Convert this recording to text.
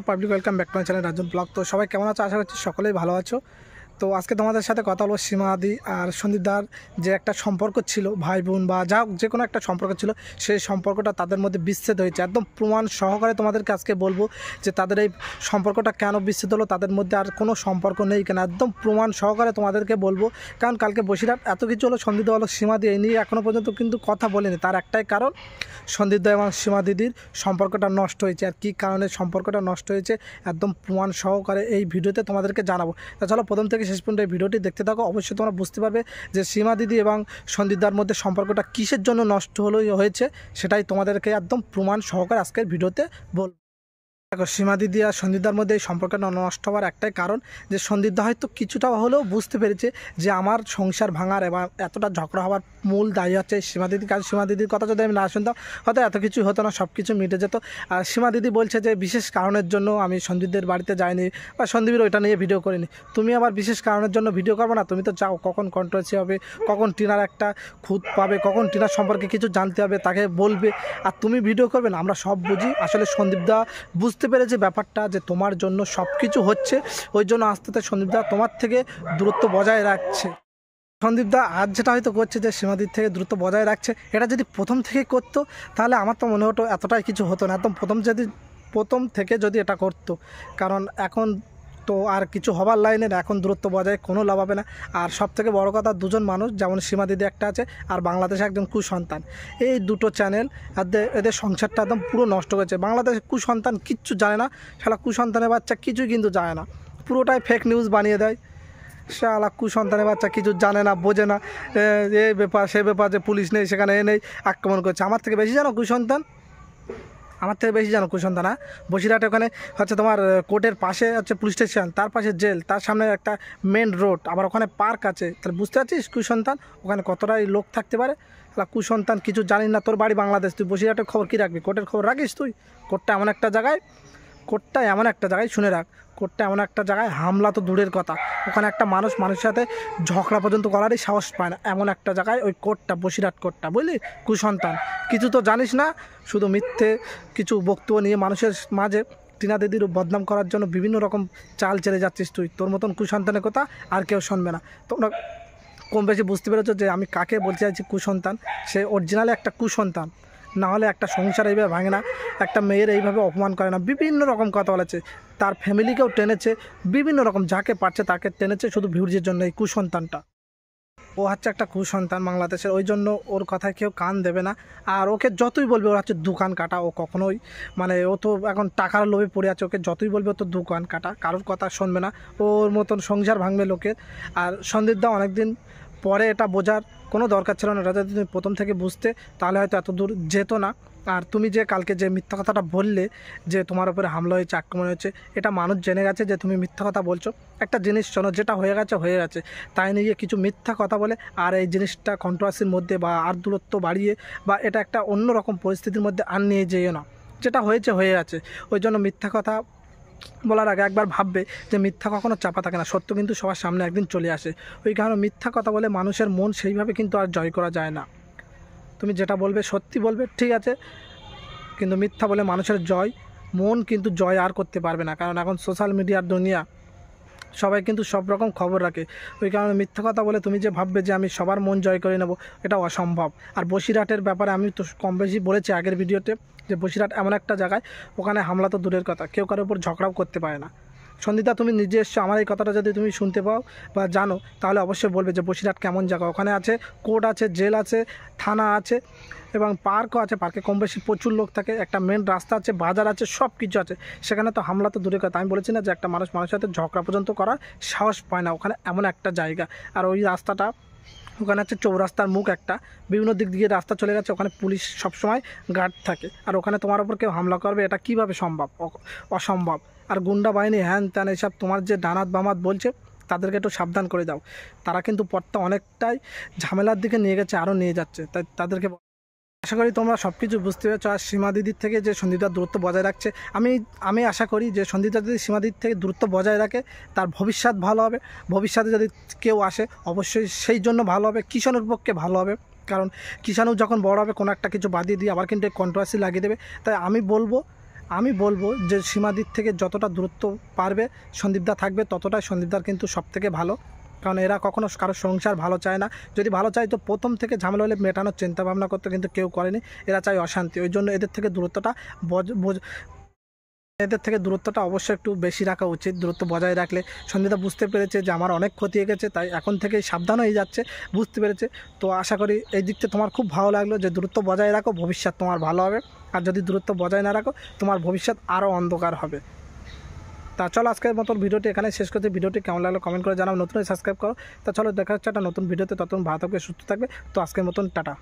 Public welcome back to my channel Rajan blog. তো সবাই কেমন আছো? আশা করছি সকলেই ভালো আছো। তো আজকে তোমাদের সাথে কথা বলবো সীমাদি আর সন্দীপদার যে একটা সম্পর্ক ছিল, ভাই বোন বা যা যে কোনো একটা সম্পর্ক ছিল, সেই সম্পর্কটা তাদের মধ্যে বিচ্ছেদ হয়েছে। একদম প্রমাণ সহকারে তোমাদেরকে আজকে বলবো যে তাদের এই সম্পর্কটা কেন বিচ্ছেদ হলো, তাদের মধ্যে আর কোনো সম্পর্ক নেই কেন, একদম প্রমাণ সহকারে তোমাদেরকে বলবো। কারণ কালকে বসিরহাট এত কিছু হলো, সন্দীপদা হলো সীমাদি এই নিয়ে এখনও পর্যন্ত কিন্তু কথা বলেনি। তার একটাই কারণ, সন্দীপদা এবং সীমাদিদির সম্পর্কটা নষ্ট হয়েছে। আর কী কারণে সম্পর্কটা নষ্ট হয়েছে একদম প্রমাণ সহকারে এই ভিডিওতে তোমাদেরকে জানাবো। তা চলো প্রথম থেকে শেষ পর্যন্ত এই ভিডিওটি দেখতে থাকো। অবশ্যই তোমরা বুঝতে পারবে যে সীমাদিদি এবং সন্দীপদার মধ্যে সম্পর্কটা কিসের জন্য নষ্ট হয়েছে, সেটাই তোমাদেরকে একদম প্রমাণ সহকারে আজকের ভিডিওতে বলবো। দেখো, সীমাদিদি আর সন্দীপদার মধ্যে এই সম্পর্কটা নষ্ট হওয়ার একটাই কারণ যে সন্দীপদা হয়তো কিছুটা হলেও বুঝতে পেরেছে যে আমার সংসার ভাঙার এবং এতটা ঝগড়া হওয়ার মূল দায়ী হচ্ছে সীমাদিদি। কারণ সীমাদিদির কথা যদি আমি না শুনতাম হয়তো এত কিছু হতো না, সব কিছু মিটে যেত। আর সীমাদিদি বলছে যে বিশেষ কারণের জন্য আমি সন্দীপদের বাড়িতে যাইনি বা সন্দীপের ওইটা নিয়ে ভিডিও করিনি। তুমি আবার বিশেষ কারণের জন্য ভিডিও করবে না? তুমি তো যাও, কখন কন্ট্রোভার্সি হবে, কখন টিনার একটা খুঁত পাবে, কখন টিনার সম্পর্কে কিছু জানতে হবে, তাকে বলবে, আর তুমি ভিডিও করবে না? আমরা সব বুঝি। আসলে সন্দীপদা বুঝতে পেরেছে ব্যাপারটা যে তোমার জন্য সব কিছু হচ্ছে, ওই জন্য আস্তে আস্তে সন্দীপদা তোমার থেকে দূরত্ব বজায় রাখছে। সন্দীপদা আজ যেটা হয়তো করছে যে সীমাদির থেকে দূরত্ব বজায় রাখছে, এটা যদি প্রথম থেকেই করতো তাহলে আমার তো মনে হতো এতটাই কিছু হতো না। একদম প্রথম থেকে যদি এটা করতো, কারণ এখন তো আর কিছু হবার লাইনে না, এখন দূরত্ব বজায় কোনো লাভ হবে না। আর সব থেকে বড় কথা, দুজন মানুষ, যেমন সীমাদিদি একটা আছে আর বাংলাদেশে একজন কুসন্তান, এই দুটো চ্যানেল এদের সংসারটা একদম পুরো নষ্ট করেছে। বাংলাদেশে কুসন্তান কিচ্ছু জানে না, শালা কুসন্তানের বাচ্চা কিছুই কিন্তু জানে না, পুরোটাই ফেক নিউজ বানিয়ে দেয়। শালা কুসন্তানের বাচ্চা কিছু জানে না, বোঝে না, এই ব্যাপার সে ব্যাপার, যে পুলিশ নেই সেখানে এ নেই, আক্রমণ করছে। আমার থেকে বেশি জানো কুসন্তান, আমার থেকে বেশি জানো কুসন্তান। না, বসিরহাটে ওখানে হচ্ছে তোমার কোর্টের পাশে হচ্ছে পুলিশ স্টেশন, তার পাশে জেল, তার সামনে একটা মেন রোড, আবার ওখানে পার্ক আছে। তাহলে বুঝতে পারছিস কুসন্তান ওখানে কতটাই লোক থাকতে পারে। কুসন্তান কিছু জানিস না, তোর বাড়ি বাংলাদেশ, তুই বসিরহাটের খবর কী রাখবি? কোর্টের খবর রাখিস তুই? কোর্টটা এমন একটা জায়গায় শুনে রাখ, কোর্টটা এমন একটা জায়গায় হামলা তো দূরের কথা, ওখানে একটা মানুষের সাথে ঝগড়া পর্যন্ত করারই সাহস পায় না, এমন একটা জায়গায় ওই কোর্টটা, বসিরহাট কোর্টটা, বুঝলি? কুসন্তান কিছু তো জানিস না, শুধু মিথ্যে কিছু বক্তব্য নিয়ে মানুষের মাঝে টিনা দিদির বদনাম করার জন্য বিভিন্ন রকম চাল চেলে যাচ্ছিস তুই। তোর মতন কুসন্তানের কথা আর কেউ শুনবে না। তোমরা কম বেশি বুঝতে পেরেছো যে আমি কাকে বলতে চাইছি কুসন্তান। সে অরিজিনালি একটা কুসন্তান, না হলে একটা সংসার এইভাবে ভাঙে না, একটা মেয়ের এইভাবে অপমান করে না। বিভিন্ন রকম কথা বলেছে, তার ফ্যামিলিকেও টেনেছে, বিভিন্ন রকম যাকে পারছে তাকে টেনেছে শুধু ভিউজের জন্য। এই কুসন্তানটা, ও হচ্ছে একটা কুসন্তান বাংলাদেশের, ওই জন্য ওর কথায় কেউ কান দেবে না। আর ওকে যতই বলবে ওর হচ্ছে দোকান কাটা, ও কখনোই মানে ও তো এখন টাকার লোভে পড়ে আছে, ওকে যতই বলবে ও তো দোকান কাটা, কারোর কথা শুনবে না, ওর মতন সংসার ভাঙবে লোকের। আর সন্দীপদা অনেকদিন পরে এটা বোঝার কোনো দরকার ছিল না, এটা যদি তুমি প্রথম থেকে বুঝতে তাহলে হয়তো এত দূর যেত না। আর তুমি যে কালকে যে মিথ্যা কথাটা বললে যে তোমার উপরে হামলা হয়েছে, আক্রমণ হয়েছে, এটা মানুষ জেনে গেছে যে তুমি মিথ্যা কথা বলছো। একটা জিনিস শোনো, যেটা হয়ে গেছে, তাই নিয়ে কিছু মিথ্যা কথা বলে আর এই জিনিসটা কন্ট্রোভার্সির মধ্যে বা আর দূরত্ব বাড়িয়ে বা এটা একটা অন্যরকম পরিস্থিতির মধ্যে আর নিয়ে যেও না। যেটা হয়ে গেছে, ওই জন্য মিথ্যা কথা বলার আগে একবার ভাববে যে মিথ্যা কখনো চাপা থাকে না, সত্য কিন্তু সবার সামনে একদিন চলে আসে। ওই কারণে মিথ্যা কথা বলে মানুষের মন সেইভাবে কিন্তু আর জয় করা যায় না। তুমি যেটা বলবে সত্যি বলবে, ঠিক আছে, কিন্তু মিথ্যা বলে মানুষের মন কিন্তু জয় আর করতে পারবে না। কারণ এখন সোশ্যাল মিডিয়ার দুনিয়া, সবাই কিন্তু সব রকম খবর রাখে। ওই কারণে মিথ্যা কথা বলে তুমি যে ভাববে যে আমি সবার মন জয় করে নেব, এটা অসম্ভব। আর বসিরহাটের ব্যাপারে আমি তো কম বেশি বলেছি আগের ভিডিওতে যে বসিরহাট এমন একটা জায়গায়, ওখানে হামলা তো দূরের কথা, কেউ কারোর উপর ঝগড়াও করতে পারে না। সন্দীপদা তুমি নিজে এসছো, আমার এই কথাটা যদি তুমি শুনতে পাও বা জানো তাহলে অবশ্যই বলবে যে বসিরহাট কেমন জায়গা। ওখানে আছে কোর্ট আছে, জেল আছে, থানা আছে এবং পার্কও আছে, পার্কে কম বেশি প্রচুর লোক থাকে, একটা মেন রাস্তা আছে, বাজার আছে, সব কিছু আছে। সেখানে তো হামলা তো দূরের কথা। আমি বলেছি না যে একটা মানুষের সাথে ঝগড়া পর্যন্ত করার সাহস পায় না, ওখানে এমন একটা জায়গা। আর ওই রাস্তাটা, ওখানে হচ্ছে চৌরাস্তার মুখ একটা, বিভিন্ন দিক দিয়ে রাস্তা চলে গেছে, ওখানে পুলিশ সবসময় গার্ড থাকে। আর ওখানে তোমার ওপর কেউ হামলা করবে, এটা কীভাবে সম্ভব? অসম্ভব। আর গুন্ডা বাহিনী হ্যান ত্যান এইসব তোমার যে ডানাত বামাত বলছে, তাদেরকে একটু সাবধান করে দাও। তারা কিন্তু পথটা অনেকটাই ঝামেলার দিকে নিয়ে গেছে, আরও নিয়ে যাচ্ছে, তাই তাদেরকে আশা করি তোমরা সব কিছু বুঝতে পেরেছো। আর সীমাদিদির থেকে যে সন্দীপদার দূরত্ব বজায় রাখছে, আমি আশা করি যে সন্দীপদা যদি সীমাদিদির থেকে দূরত্ব বজায় রাখে তার ভবিষ্যৎ ভালো হবে। ভবিষ্যতে যদি কেউ আসে অবশ্যই সেই জন্য ভালো হবে, কিষাণুর পক্ষে ভালো হবে। কারণ কিষাণু যখন বড় হবে কোনো একটা কিছু বাদিয়ে দিয়ে আবার কিন্তু কন্ট্রোভার্সি লাগিয়ে দেবে। তাই আমি বলবো আমি বলবো যে সীমাদির থেকে যতটা দূরত্ব পারবে সন্দীপদা থাকবে, ততটাই সন্দীপদার কিন্তু সবথেকে ভালো। কারণ এরা কখনো কারো সংসার ভালো চায় না। যদি ভালো চায় তো প্রথম থেকে ঝামেলা হলে মেটানোর চিন্তাভাবনা করতে কিন্তু কেউ করেনি। এরা চায় অশান্তি, ওই জন্য এদের থেকে দূরত্বটা অবশ্যই একটু বেশি রাখা উচিত। দূরত্ব বজায় রাখলে সন্দীপদা বুঝতে পেরেছে যে আমার অনেক ক্ষতি হয়ে গেছে, তাই এখন থেকেই সাবধান হয়ে যাচ্ছে, বুঝতে পেরেছে। তো আশা করি এই দিকটা তোমার খুব ভালো লাগলো যে দূরত্ব বজায় রাখো, ভবিষ্যৎ তোমার ভালো হবে। আর যদি দূরত্ব বজায় না রাখো, তোমার ভবিষ্যৎ আরও অন্ধকার হবে। তা চলো আজকের মতন ভিডিওটি এখানে শেষ করতে। ভিডিওটি কেমন লাগলো কমেন্ট করে জানাও, নতুন সাবস্ক্রাইব করো। তা চলো দেখা হচ্ছে একটা নতুন ভিডিওতে, ততক্ষণ ভালো থাকবে, সুস্থ থাকবে। তো আজকের মতন টাটা।